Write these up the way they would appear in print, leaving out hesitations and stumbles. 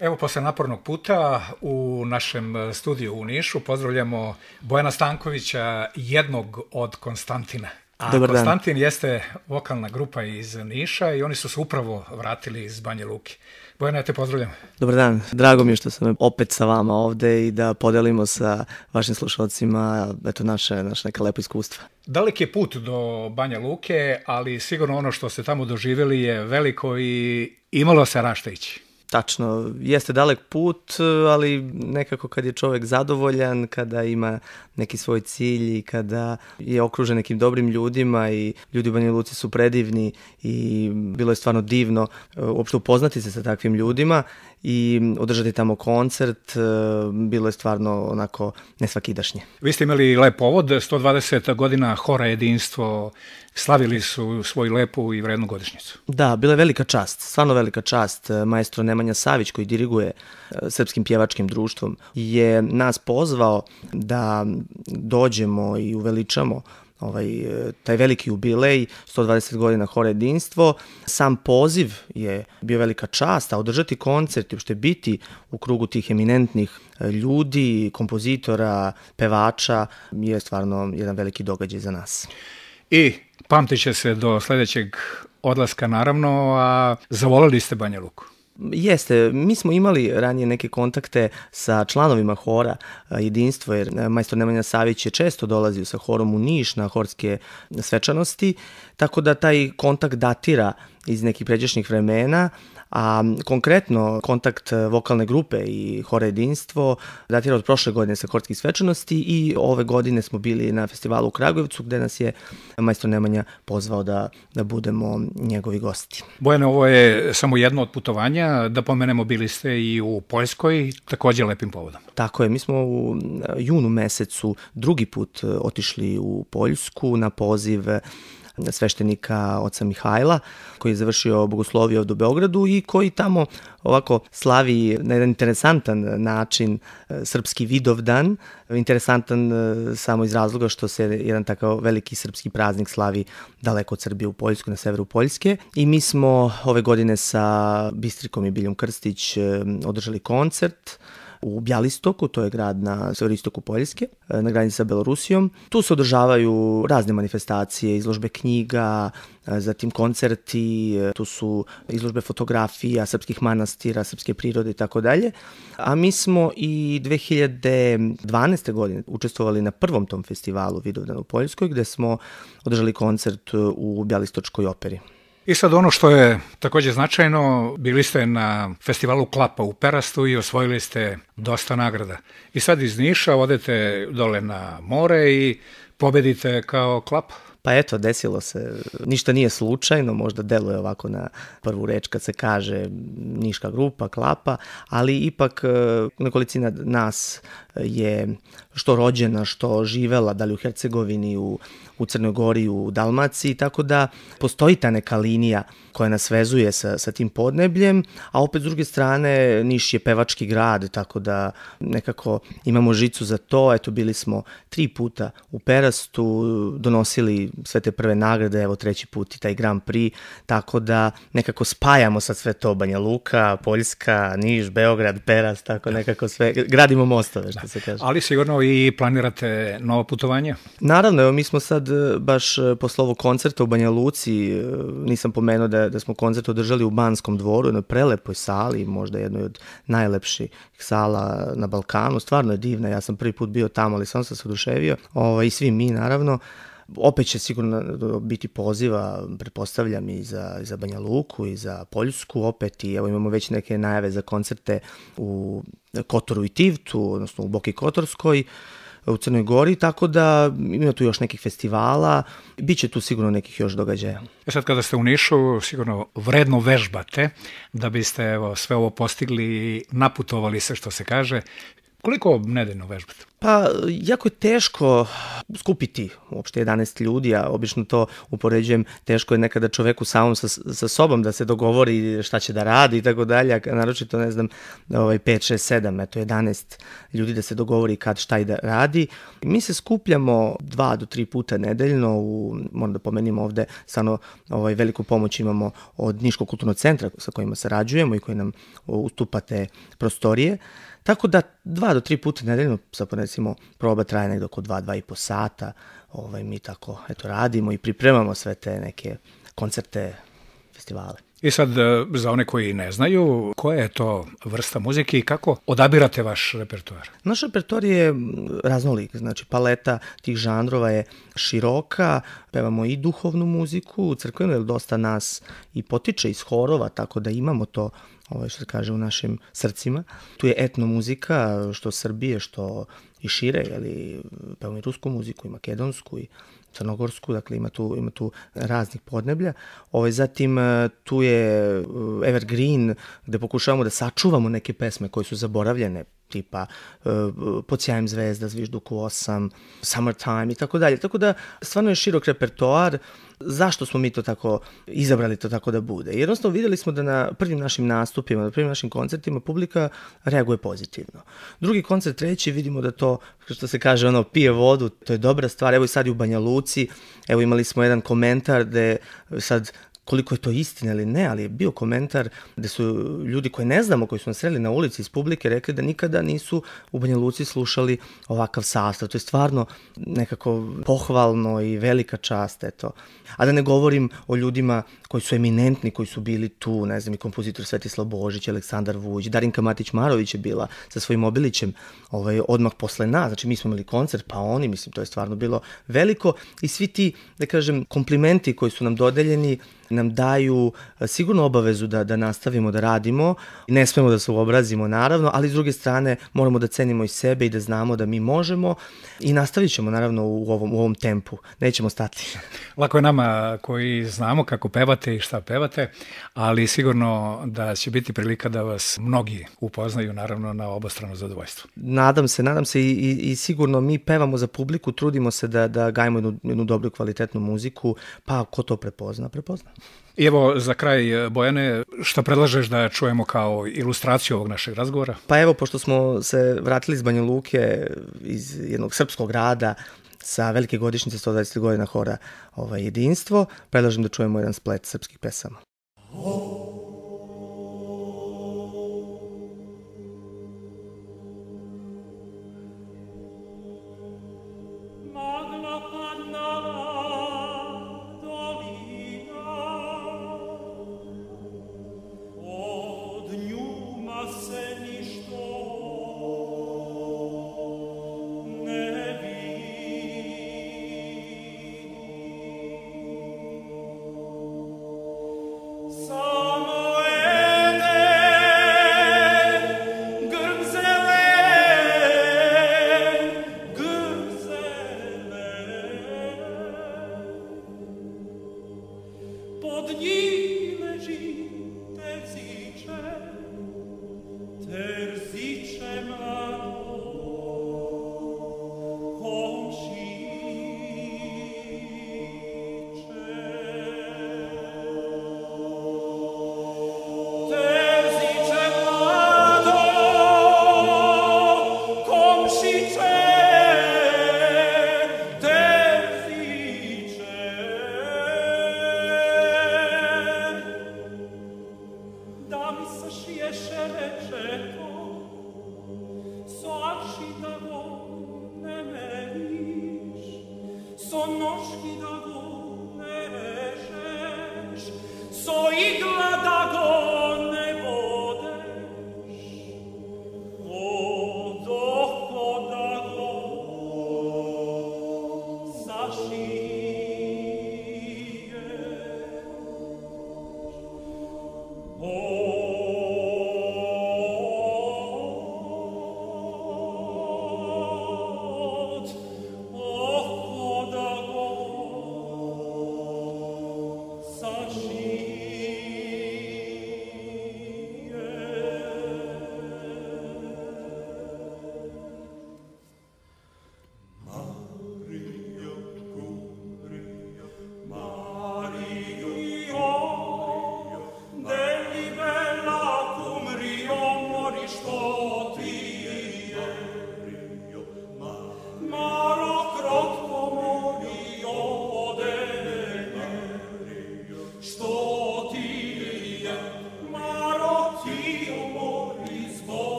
Evo, posle napornog puta u našem studiju u Nišu pozdravljamo Bojana Stankovića, jednog od Konstantina. A Dobar dan. Konstantin jeste vokalna grupa iz Niša i oni su se upravo vratili iz Banja Luke. Bojana, ja te pozdravljam. Dobar dan, drago mi je što sam opet sa vama ovde i da podelimo sa vašim slušalcima naše neka lepa iskustva. Dalek je put do Banja Luke, ali sigurno ono što ste tamo doživjeli je veliko i imalo se rašta ići. Tačno, jeste dalek put, ali nekako kad je čovek zadovoljan, kada ima neki svoj cilj i kada je okružen nekim dobrim ljudima i ljudi u Banja Luci su predivni i bilo je stvarno divno uopšte upoznati se sa takvim ljudima i održati tamo koncert, bilo je stvarno onako nesvakidašnje. Vi ste imali lep povod, 120 godina Hora Jedinstvo, slavili su svoju lepu i vrednu godišnjicu. Da, bila je velika čast, stvarno velika čast. Maestro Nemanja Savić, koji diriguje Srpskim pjevačkim društvom, je nas pozvao da dođemo i uveličamo taj veliki jubilej, 120 godina Hora Jedinstvo. Sam poziv je bio velika čast, a održati koncert i uopšte biti u krugu tih eminentnih ljudi, kompozitora, pevača je stvarno jedan veliki događaj za nas. I pamtit će se do sledećeg odlaska naravno, a zavolali ste Banja Luku. Jeste, mi smo imali ranije neke kontakte sa članovima Hora Jedinstvo, jer majstor Nemanja Savić je često dolazio sa horom u Niš na horske svečanosti, tako da taj kontakt datira iz nekih pređašnjih vremena, a konkretno kontakt vokalne grupe i Hora Jedinstvo datira od prošle godine sa horskih svečanosti i ove godine smo bili na festivalu u Kragujevcu gde nas je majstor Nemanja pozvao da budemo njegovi gosti. Bojane, ovo je samo jedno od putovanja, da pomenemo bili ste i u Poljskoj, takođe lepim povodom. Tako je, mi smo u junu mesecu drugi put otišli u Poljsku na poziv sveštenika oca Mihajla, koji je završio bogoslovije ovdje u Beogradu i koji tamo ovako slavi na jedan interesantan način srpski Vidovdan. Interesantan samo iz razloga što se jedan takav veliki srpski praznik slavi daleko od Srbije u Poljsku, na severu Poljske. I mi smo ove godine sa Bistrikom i Biljom Krstić održali koncert u Bjalistoku, to je grad na severistoku Poljske, na granici sa Belorusijom. Tu se održavaju razne manifestacije, izložbe knjiga, zatim koncerti, tu su izložbe fotografija, srpskih manastira, srpske prirode i tako dalje. A mi smo i 2012. godine učestvovali na prvom tom festivalu Vidovdan u Poljskoj, gde smo održali koncert u Bjalistočkoj operi. I sad ono što je takođe značajno, bili ste na festivalu Klapa u Perastu i osvojili ste dosta nagrada. I sad iz Niša odete dole na more i pobedite kao Klapa. Pa eto, desilo se. Ništa nije slučajno, možda deluje ovako na prvu reč kad se kaže niška grupa, Klapa, ali ipak nekolicina nas je što rođena, što živela, da li u Hercegovini, u Crnoj Gori, u Dalmaciji, tako da postoji ta neka linija koja nas vezuje sa tim podnebljem, a opet s druge strane Niš je pevački grad, tako da nekako imamo žicu za to. Eto, bili smo 3 puta u Perastu, donosili sve te prve nagrade, evo 3. put i taj Grand Prix, tako da nekako spajamo sad sve to, Banja Luka, Poljska, Niš, Beograd, Perast, tako nekako sve, gradimo mostove, što se kaže. Ali sigurno i planirate novo putovanje? Naravno, evo mi smo sad baš posle ovog koncerta u Banja Luci, nisam pomenuo da smo koncert održali u Banskom dvoru, jednoj prelepoj sali, možda jednoj od najlepših sala na Balkanu, stvarno je divna, ja sam prvi put bio tamo, ali sam se oduševio, i svi mi naravno. Opet će sigurno biti poziva, pretpostavljam, i za Banja Luku i za Poljsku opet, i evo imamo već neke najave za koncerte u Kotoru i Tivtu, odnosno u Boki Kotorskoj, u Crnoj Gori, tako da ima tu još nekih festivala, bit će tu sigurno nekih još događaja. Sad kada ste u Nišu, sigurno vredno vežbate da biste sve ovo postigli i naputovali se, što se kaže. Koliko nedeljno vežbate? Pa, jako je teško skupiti uopšte 11 ljudi, a obično to upoređujem, teško je nekada čoveku samom sa sobom da se dogovori šta će da radi i tako dalje, a naročito, ne znam, 5, 6, 7, eto 11 ljudi da se dogovori kad šta i da radi. Mi se skupljamo 2 do 3 puta nedeljno, moram da pomenim ovde, stvarno veliku pomoć imamo od Niškog kulturnog centra sa kojima sarađujemo i koji nam ustupa te prostorije. Tako da 2 do 3 puta nedeljno, sad recimo proba traje nekdo oko 2,5 sata, mi tako radimo i pripremamo sve te neke koncerte, festivale. I sad, za one koji ne znaju, koja je to vrsta muzike i kako odabirate vaš repertoar? Naš repertoar je raznolik, znači paleta tih žanrova je široka, pevamo i duhovnu muziku, crkvenu, jer dosta nas i potiče iz horova, tako da imamo to što se kaže u našim srcima. Tu je etno muzika, što Srbije, što i šire, pevamo i rusku muziku, i makedonsku, i crnogorsku, dakle ima tu raznih podneblja. Zatim tu je evergreen, gde pokušavamo da sačuvamo neke pesme koje su zaboravljene, tipa Pod sjajem zvezda, Zvižduk u 8, Summertime i tako dalje. Tako da stvarno je širok repertoar. Zašto smo mi to tako izabrali to tako da bude? Jednostavno videli smo da na prvim našim nastupima, na prvim našim koncertima publika reaguje pozitivno. Drugi koncert, treći, vidimo da to, što se kaže, pije vodu, to je dobra stvar. Evo i sad i u Banja Luci, evo imali smo jedan komentar gde sad koliko je to istina ili ne, ali je bio komentar gde su ljudi koje ne znamo, koji su nas sreli na ulici iz publike, rekli da nikada nisu u Banja Luci slušali ovakav sastav. To je stvarno nekako pohvalno i velika čast, eto. A da ne govorim o ljudima koji su eminentni, koji su bili tu, ne znam, i kompozitor Svetislav Božić, Aleksandar Vujić, Darinka Matić-Marović je bila sa svojim Obilićem odmah posle nas, znači mi smo imali koncert, pa oni, mislim, to je stvarno bilo veliko i svi ti, da kažem, komplimenti koji su nam dodeljeni nam daju sigurno obavezu da nastavimo da radimo. Ne smemo da se uobrazimo, naravno, ali s druge strane moramo da cenimo i sebe i da znamo da mi možemo i nastavit ćemo, naravno, u ovom tempu. Nećemo stati. Lako je nama koji znamo kako pevate i šta pevate, ali sigurno da će biti prilika da vas mnogi upoznaju, naravno, na obostrano zadovoljstvo. Nadam se i sigurno mi pevamo za publiku, trudimo se da gajimo jednu dobru kvalitetnu muziku, pa ko to prepozna. I evo, za kraj, Bojane, šta predlažeš da čujemo kao ilustraciju ovog našeg razgovora? Pa evo, pošto smo se vratili iz Banja Luke, iz jednog srpskog grada, sa velike godišnjice 120 godina hora Jedinstvo, predlažem da čujemo jedan splet srpskih pesama.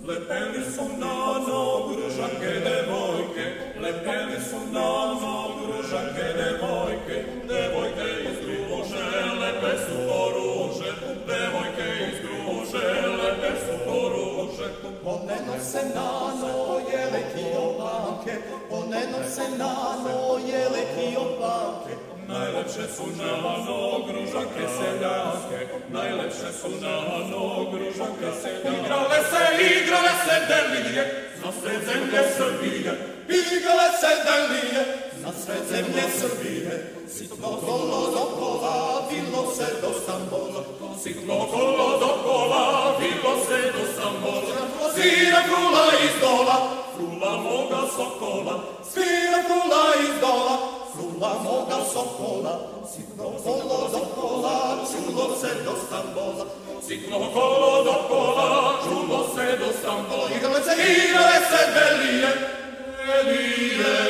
Lepeli su na nogu ružanke devojke, lepeli su na nogu ružanke devojke, devojke iz Gruže, lepe su poruže, devojke iz Gruže, lepe su poruže. One nose na noje leki opanke, one nose na noje leki opanke. Najlepše su na nog ružanke seljanske, najlepše su na nog ružanke seljanske. Igrale se delije, na sred zemlje Srbije, Igrale se delije, na sred zemlje Srbije. Sitno kolo do kola, vilo se do Stambola. Sitno kolo do kola, vilo se do Stambola. Svira krula iz dola, Frula moga sokola, svira krula iz dola, frula moga sokola. Sitno kolo do kola, čulo se do Stambola. Sitno kolo do kola, čulo se do Stambola. Igrale se delije, delije.